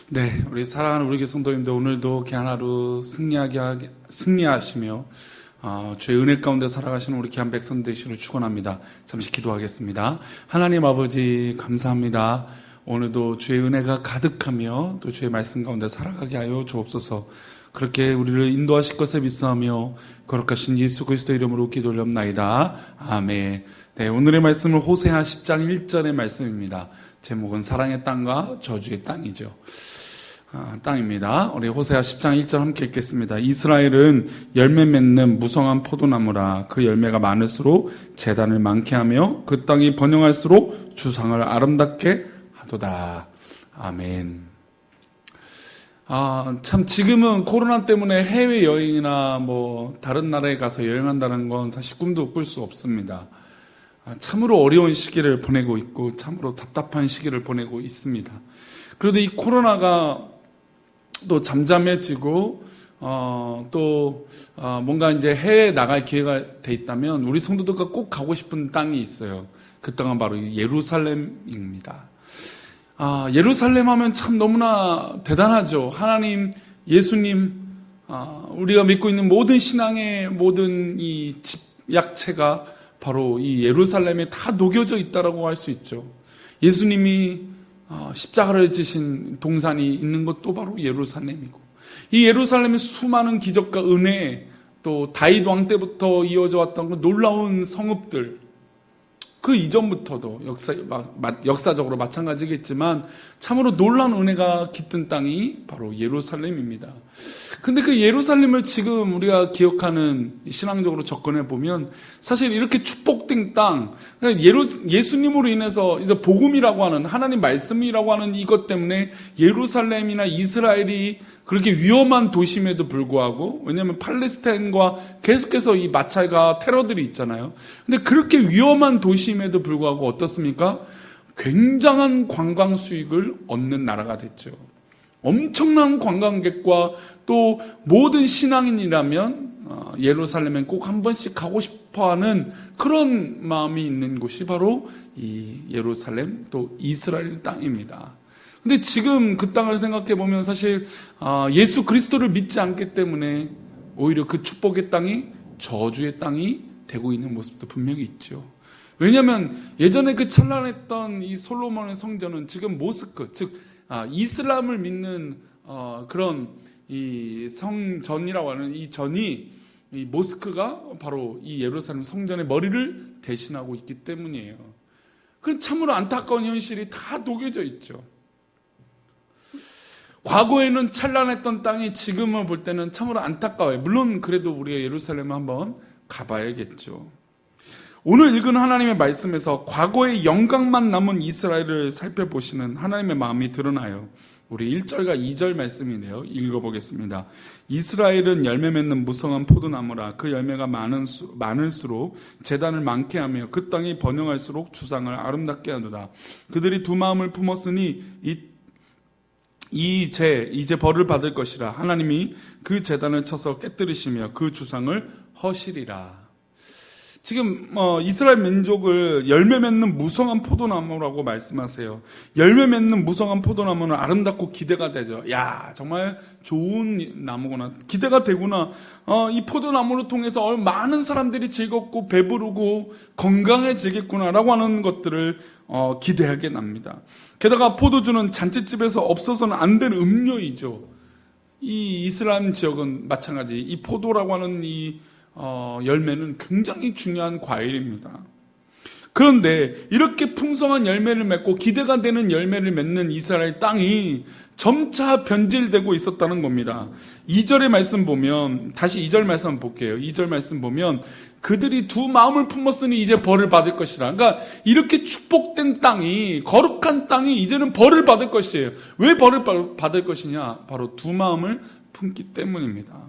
네, 우리 사랑하는 우리 교회 성도님들, 오늘도 귀한 하루 승리하시며 주의 은혜 가운데 살아가시는 우리 귀한 백성 되시기를 축원합니다. 잠시 기도하겠습니다. 하나님 아버지 감사합니다. 오늘도 주의 은혜가 가득하며 또 주의 말씀 가운데 살아가게 하여 주옵소서. 그렇게 우리를 인도하실 것을 믿사하며 거룩하신 예수 그리스도 이름으로 기도 올렵나이다. 아멘. 네, 오늘의 말씀은 호세아 10장 1절의 말씀입니다. 제목은 사랑의 땅과 저주의 땅이죠. 땅입니다. 우리 호세아 10장 1절 함께 읽겠습니다. 이스라엘은 열매 맺는 무성한 포도나무라. 그 열매가 많을수록 재단을 많게 하며 그 땅이 번영할수록 주상을 아름답게 하도다. 아멘. 참 지금은 코로나 때문에 해외여행이나 다른 나라에 가서 여행한다는 건 사실 꿈도 꿀 수 없습니다. 참으로 어려운 시기를 보내고 있고 참으로 답답한 시기를 보내고 있습니다. 그래도 이 코로나가 또 잠잠해지고 뭔가 이제 해외에 나갈 기회가 돼 있다면 우리 성도들과 꼭 가고 싶은 땅이 있어요. 그 땅은 바로 예루살렘입니다. 예루살렘 하면 참 너무나 대단하죠. 하나님, 예수님, 우리가 믿고 있는 모든 신앙의 모든 이 집약체가 바로 이 예루살렘에 다 녹여져 있다라고 할 수 있죠. 예수님이 십자가를 지신 동산이 있는 것도 바로 예루살렘이고, 이 예루살렘의 수많은 기적과 은혜, 또 다윗 왕 때부터 이어져 왔던 그 놀라운 성읍들, 그 이전부터도 역사적으로 마찬가지겠지만 참으로 놀라운 은혜가 깃든 땅이 바로 예루살렘입니다. 근데 그 예루살렘을 지금 우리가 기억하는, 신앙적으로 접근해 보면 사실 이렇게 축복된 땅, 예수님으로 인해서 복음이라고 하는, 하나님 말씀이라고 하는 이것 때문에 예루살렘이나 이스라엘이 그렇게 위험한 도심에도 불구하고, 왜냐하면 팔레스타인과 계속해서 이 마찰과 테러들이 있잖아요. 근데 그렇게 위험한 도심에도 불구하고 어떻습니까? 굉장한 관광 수익을 얻는 나라가 됐죠. 엄청난 관광객과 또 모든 신앙인이라면 예루살렘에 꼭 한 번씩 가고 싶어하는 그런 마음이 있는 곳이 바로 이 예루살렘, 또 이스라엘 땅입니다. 근데 지금 그 땅을 생각해 보면 사실 예수 그리스도를 믿지 않기 때문에 오히려 그 축복의 땅이 저주의 땅이 되고 있는 모습도 분명히 있죠. 왜냐하면 예전에 그 찬란했던 이 솔로몬의 성전은 지금 모스크, 즉 이슬람을 믿는 그런 이 성전이라고 하는 이 전이, 이 모스크가 바로 이 예루살렘 성전의 머리를 대신하고 있기 때문이에요. 그 참으로 안타까운 현실이 다 녹여져 있죠. 과거에는 찬란했던 땅이 지금을 볼 때는 참으로 안타까워요. 물론 그래도 우리가 예루살렘 한번 가봐야겠죠. 오늘 읽은 하나님의 말씀에서 과거의 영광만 남은 이스라엘을 살펴보시는 하나님의 마음이 드러나요. 우리 1절과 2절 말씀이네요. 읽어보겠습니다. 이스라엘은 열매 맺는 무성한 포도나무라. 그 열매가 많을수록 재단을 많게 하며 그 땅이 번영할수록 주상을 아름답게 하도다. 그들이 두 마음을 품었으니 이제 벌을 받을 것이라. 하나님이 그 재단을 쳐서 깨뜨리시며 그 주상을 허시리라. 지금 이스라엘 민족을 열매 맺는 무성한 포도나무라고 말씀하세요. 열매 맺는 무성한 포도나무는 아름답고 기대가 되죠. 야, 정말 좋은 나무구나, 기대가 되구나. 이 포도나무를 통해서 많은 사람들이 즐겁고 배부르고 건강해지겠구나라고 하는 것들을 기대하게 납니다. 게다가 포도주는 잔치집에서 없어서는 안 될 음료이죠. 이 이슬람 지역은 마찬가지. 이 포도라고 하는 이 열매는 굉장히 중요한 과일입니다. 그런데 이렇게 풍성한 열매를 맺고 기대가 되는 열매를 맺는 이스라엘 땅이 점차 변질되고 있었다는 겁니다. 2절의 말씀 보면, 다시 2절 말씀 볼게요. 2절 말씀 보면 그들이 두 마음을 품었으니 이제 벌을 받을 것이라. 그러니까 이렇게 축복된 땅이, 거룩한 땅이 이제는 벌을 받을 것이에요. 왜 벌을 받을 것이냐? 바로 두 마음을 품기 때문입니다.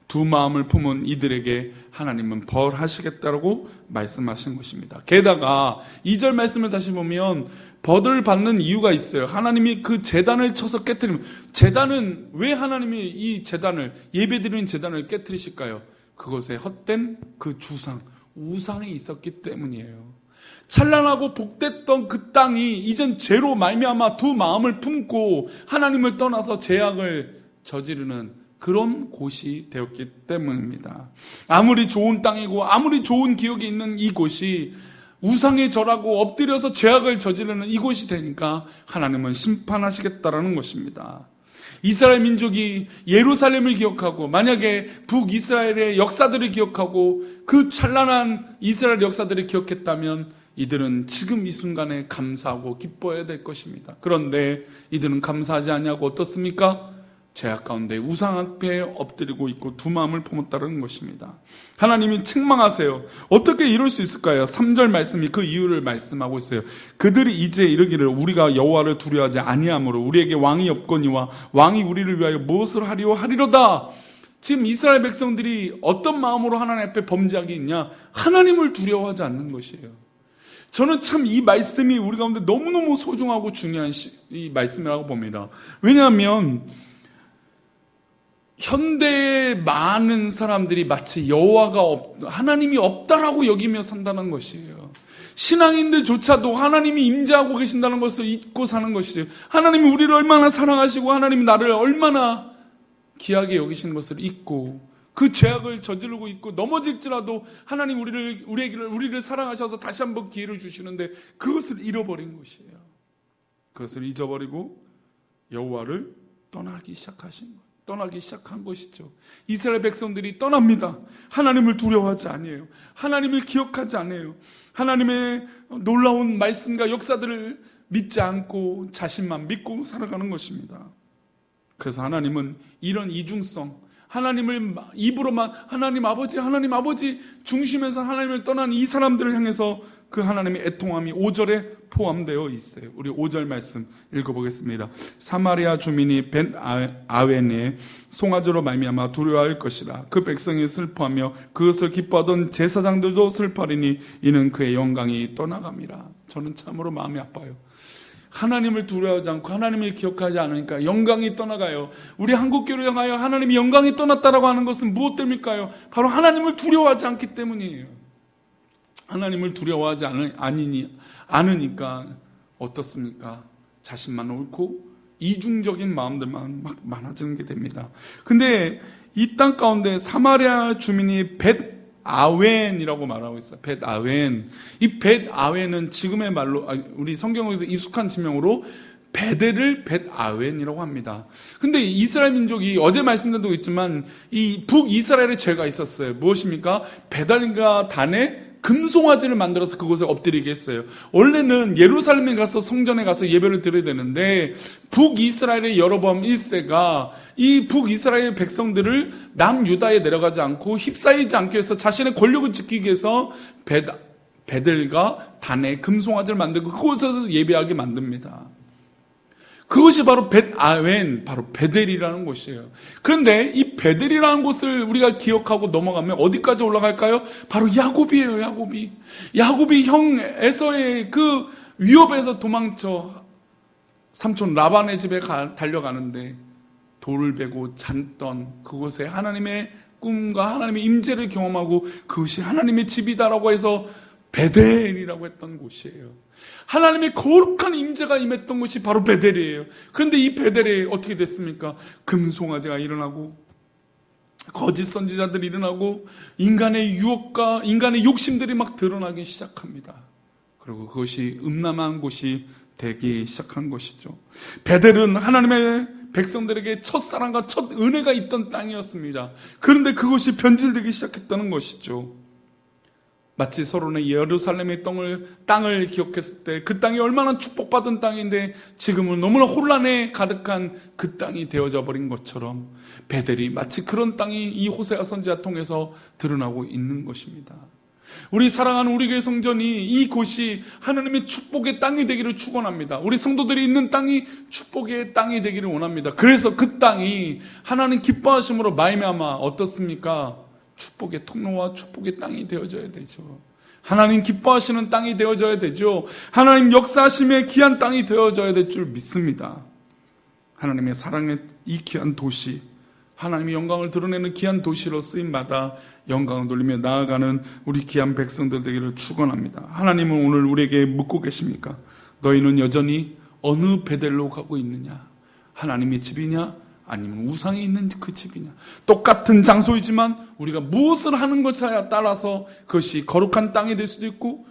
두 마음을 품은 이들에게 하나님은 벌하시겠다고 말씀하신 것입니다. 게다가 2절 말씀을 다시 보면 벌을 받는 이유가 있어요. 하나님이 그 제단을 쳐서 깨뜨리면, 제단은 왜 하나님이 이 제단을, 예배드리는 제단을 깨뜨리실까요? 그것에 헛된 그 주상, 우상이 있었기 때문이에요. 찬란하고 복됐던 그 땅이 이젠 죄로 말미암아 두 마음을 품고 하나님을 떠나서 죄악을 저지르는 그런 곳이 되었기 때문입니다. 아무리 좋은 땅이고 아무리 좋은 기억이 있는 이곳이 우상에 절하고 엎드려서 죄악을 저지르는 이곳이 되니까 하나님은 심판하시겠다라는 것입니다. 이스라엘 민족이 예루살렘을 기억하고 만약에 북이스라엘의 역사들을 기억하고 그 찬란한 이스라엘 역사들을 기억했다면 이들은 지금 이 순간에 감사하고 기뻐해야 될 것입니다. 그런데 이들은 감사하지 않냐고 어떻습니까? 죄악 가운데 우상 앞에 엎드리고 있고 두 마음을 품었다는 것입니다. 하나님이 책망하세요. 어떻게 이럴 수 있을까요? 3절 말씀이 그 이유를 말씀하고 있어요. 그들이 이제 이르기를 우리가 여호와를 두려워하지 아니하므로 우리에게 왕이 없거니와 왕이 우리를 위하여 무엇을 하리오 하리로다. 지금 이스라엘 백성들이 어떤 마음으로 하나님 앞에 범죄하기 있냐? 하나님을 두려워하지 않는 것이에요. 저는 참 이 말씀이 우리 가운데 너무너무 소중하고 중요한 이 말씀이라고 봅니다. 왜냐하면 현대의 많은 사람들이 마치 하나님이 없다라고 여기며 산다는 것이에요. 신앙인들조차도 하나님이 임재하고 계신다는 것을 잊고 사는 것이에요. 하나님이 우리를 얼마나 사랑하시고 하나님이 나를 얼마나 귀하게 여기시는 것을 잊고 그 죄악을 저지르고 있고 넘어질지라도 하나님 우리를 사랑하셔서 다시 한번 기회를 주시는데 그것을 잃어버린 것이에요. 그것을 잊어버리고 여호와를 떠나기 시작한 것이죠. 이스라엘 백성들이 떠납니다. 하나님을 두려워하지 않아요. 하나님을 기억하지 않아요. 하나님의 놀라운 말씀과 역사들을 믿지 않고 자신만 믿고 살아가는 것입니다. 그래서 하나님은 이런 이중성, 하나님을 입으로만 하나님 아버지 중심에서 하나님을 떠난 이 사람들을 향해서 그 하나님의 애통함이 5절에 포함되어 있어요. 우리 5절 말씀 읽어보겠습니다. 사마리아 주민이 벳아웬의 송아지로 말미암아 두려워할 것이라. 그 백성이 슬퍼하며 그것을 기뻐하던 제사장들도 슬퍼하리니 이는 그의 영광이 떠나감이라. 저는 참으로 마음이 아파요. 하나님을 두려워하지 않고 하나님을 기억하지 않으니까 영광이 떠나가요. 우리 한국교회를 향하여 하나님이 영광이 떠났다라고 하는 것은 무엇 때문일까요? 바로 하나님을 두려워하지 않기 때문이에요. 하나님을 두려워하지 않으니까 어떻습니까? 자신만 옳고 이중적인 마음들만 막 많아지는 게 됩니다. 근데 이 땅 가운데 사마리아 주민이 벳아웬이라고 말하고 있어요. 벳아웬. 이 벳아웬은 지금의 말로 우리 성경에서 익숙한 지명으로 베델을 벳아웬이라고 합니다. 근데 이스라엘 민족이 어제 말씀드린 있지만 이 북이스라엘의 죄가 있었어요. 무엇입니까? 베델과 단에 금송아지를 만들어서 그곳에 엎드리게 했어요. 원래는 예루살렘에 가서 성전에 가서 예배를 드려야 되는데 북이스라엘의 여로보암 1세가 이 북이스라엘 백성들을 남유다에 내려가지 않고 휩싸이지 않게 해서 자신의 권력을 지키기 위해서 베델과 단에 금송아지를 만들고 그곳에서 예배하게 만듭니다. 그것이 바로 벳아웬, 바로 베델이라는 곳이에요. 그런데 이 베델이라는 곳을 우리가 기억하고 넘어가면 어디까지 올라갈까요? 바로 야곱이에요. 야곱이 형 에서의 그 위협에서 도망쳐 삼촌 라반의 집에 달려가는데 돌을 베고 잤던 그곳에 하나님의 꿈과 하나님의 임재를 경험하고 그것이 하나님의 집이다라고 해서 베델이라고 했던 곳이에요. 하나님의 거룩한 임재가 임했던 곳이 바로 베델이에요. 그런데 이 베델에 어떻게 됐습니까? 금송아지가 일어나고 거짓 선지자들이 일어나고 인간의 유혹과 인간의 욕심들이 막 드러나기 시작합니다. 그리고 그것이 음란한 곳이 되기 시작한 것이죠. 베델은 하나님의 백성들에게 첫사랑과 첫 은혜가 있던 땅이었습니다. 그런데 그것이 변질되기 시작했다는 것이죠. 마치 서론의 예루살렘의 땅을 기억했을 때 그 땅이 얼마나 축복받은 땅인데 지금은 너무나 혼란에 가득한 그 땅이 되어져 버린 것처럼 베델이 마치 그런 땅이 이 호세아 선지자 통해서 드러나고 있는 것입니다. 우리 사랑하는 우리 교회 성전이 이곳이 하나님의 축복의 땅이 되기를 축원합니다. 우리 성도들이 있는 땅이 축복의 땅이 되기를 원합니다. 그래서 그 땅이 하나님 기뻐하심으로 말미암아 어떻습니까? 축복의 통로와 축복의 땅이 되어져야 되죠. 하나님 기뻐하시는 땅이 되어져야 되죠. 하나님 역사하심의 귀한 땅이 되어져야 될 줄 믿습니다. 하나님의 사랑의 이 귀한 도시, 하나님의 영광을 드러내는 귀한 도시로 쓰임받아 영광을 돌리며 나아가는 우리 귀한 백성들 되기를 축원합니다. 하나님은 오늘 우리에게 묻고 계십니까? 너희는 여전히 어느 베델로 가고 있느냐? 하나님의 집이냐? 아니면 우상이 있는 그 집이냐? 똑같은 장소이지만 우리가 무엇을 하는 것에 따라서 그것이 거룩한 땅이 될 수도 있고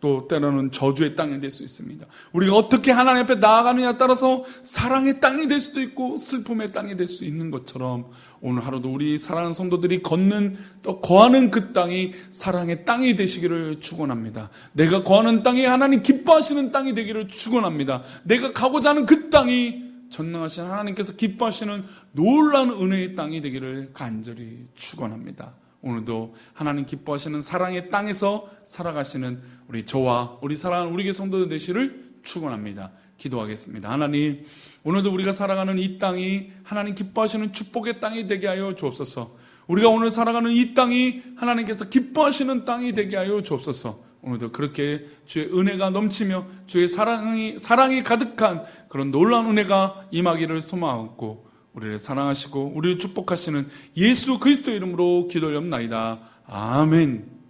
또 때로는 저주의 땅이 될 수 있습니다. 우리가 어떻게 하나님 앞에 나아가느냐에 따라서 사랑의 땅이 될 수도 있고 슬픔의 땅이 될 수 있는 것처럼 오늘 하루도 우리 사랑하는 성도들이 걷는 또 거하는 그 땅이 사랑의 땅이 되시기를 축원합니다. 내가 거하는 땅이 하나님 기뻐하시는 땅이 되기를 축원합니다. 내가 가고자 하는 그 땅이 전능하신 하나님께서 기뻐하시는 놀라운 은혜의 땅이 되기를 간절히 축원합니다. 오늘도 하나님 기뻐하시는 사랑의 땅에서 살아가시는 우리 저와 우리 사랑하는 우리 교회 성도들 되시를 축원합니다. 기도하겠습니다. 하나님, 오늘도 우리가 살아가는 이 땅이 하나님 기뻐하시는 축복의 땅이 되게 하여 주옵소서. 우리가 오늘 살아가는 이 땅이 하나님께서 기뻐하시는 땅이 되게 하여 주옵소서. 오늘도 그렇게 주의 은혜가 넘치며 주의 사랑이 가득한 그런 놀라운 은혜가 임하기를 소망하고 우리를 사랑하시고 우리를 축복하시는 예수 그리스도 이름으로 기도하옵나이다. 아멘.